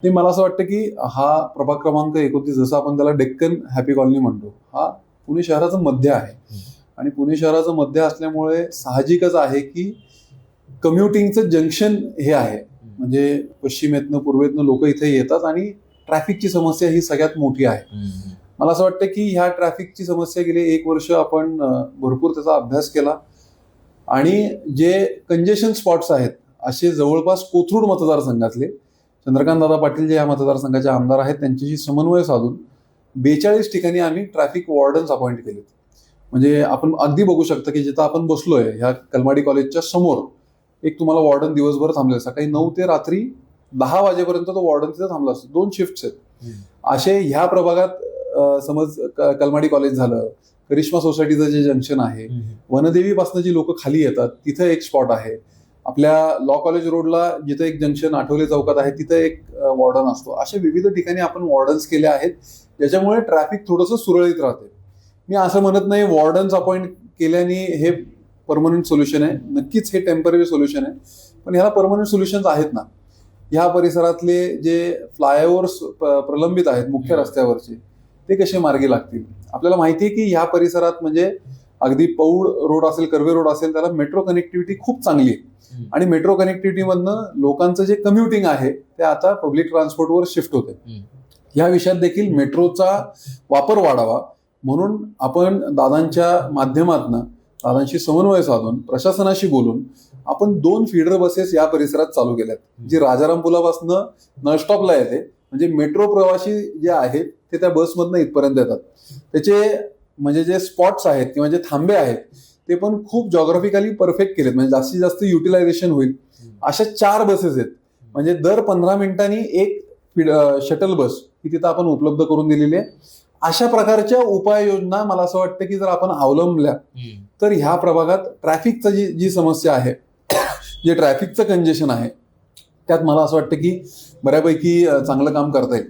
ते मला असं वाटतं की हा प्रभाग क्रमांक 29 जसं आपण त्याला डेक्कन हॅपी कॉलनी म्हणतो, हा पुणे शहराचं मध्य आहे. आणि पुणे शहराचं मध्य असल्यामुळे साहजिकच आहे की कम्युटिंगचं जंक्शन हे आहे. म्हणजे पश्चिमेतनं पूर्वेतनं लोक इथे येतात आणि ट्रॅफिकची समस्या ही सगळ्यात मोठी आहे. मला असं वाटतं की ह्या ट्रॅफिकची समस्या गेली 1 वर्ष आपण भरपूर त्याचा अभ्यास केला आणि जे कंजेशन स्पॉट्स आहेत असे जवळपास कोथरूड मतदारसंघातले चंद्रकांत दादा पाटील जे या मतदारसंघाचे आमदार आहेत त्यांच्याशी समन्वय साधून 42 ठिकाणी आम्ही ट्रॅफिक वॉर्डन्स अपॉइंट केलेत. म्हणजे आपण अगदी बघू शकता की जिथं आपण बसलोय ह्या कलमाडी कॉलेजच्या समोर एक तुम्हाला वॉर्डन दिवसभर थांबले, सकाळी 9 ते रात्री 10 वाजेपर्यंत तो वॉर्डन तिथे थांबला असतो. 2 शिफ्ट्स आहेत. असे ह्या प्रभागात समज कलमाडी कॉलेज झालं, करिश्मा सोसायटीचं जे जंक्शन आहे, वनदेवी पासून जी लोक खाली येतात तिथं एक स्पॉट आहे. आपल्या लॉ कॉलेज रोडला जिथं एक जंक्शन आठवले चौकात आहे तिथं एक वॉर्डन असतो. अशा विविध ठिकाणी आपण वॉर्डन्स केले आहेत ज्याच्यामुळे ट्रॅफिक थोडंसं सुरळीत राहते. मी असं म्हणत नाही वॉर्डन्स अपॉइंट केल्याने हे परमनंट सोल्युशन आहे. नक्कीच हे टेम्पररी सोल्युशन आहे, पण ह्याला परमनंट सोल्युशन्स आहेत ना. ह्या परिसरातले जे फ्लायओव्हर्स प्रलंबित आहेत मुख्य रस्त्यावरचे ते कसे मार्गी लागतील. आपल्याला माहिती आहे की ह्या परिसरात म्हणजे अगदी पौड रोड असेल, कर्वे रोड असेल, त्याला मेट्रो कनेक्टिव्हिटी खूप चांगली आहे. आणि मेट्रो कनेक्टिव्हिटीमधनं लोकांचं जे कम्युटिंग आहे ते आता पब्लिक ट्रान्सपोर्टवर शिफ्ट होते. या विषयात देखील मेट्रोचा वापर वाढावा म्हणून आपण दादांच्या माध्यमातून दादांशी समन्वय साधून प्रशासनाशी बोलून आपण 2 फीडर बसेस या परिसरात चालू केल्यात, जी राजाराम पुलापासून नळस्टॉपला येते. म्हणजे मेट्रो प्रवासी जे आहेत ते त्या बसमधनं इथपर्यंत येतात. त्याचे म्हणजे जे स्पॉट्स आहेत किंवा जे थांबे आहेत ते पण खूप जॉग्राफिकली परफेक्ट केलेत, म्हणजे जास्तीत जास्त युटिलायझेशन होईल. अशा 4 बसेस आहेत. म्हणजे दर 15 मिनिटांनी एक शटल बस ही तिथं आपण उपलब्ध करून दिलेली आहे. अशा प्रकारच्या उपाययोजना मला असं वाटतं की जर आपण अवलंबल्या तर ह्या प्रभागात ट्रॅफिकचं जी समस्या आहे, जे ट्रॅफिकचं कंजेशन आहे, त्यात मला असं वाटतं की बऱ्यापैकी चांगलं काम करता येईल.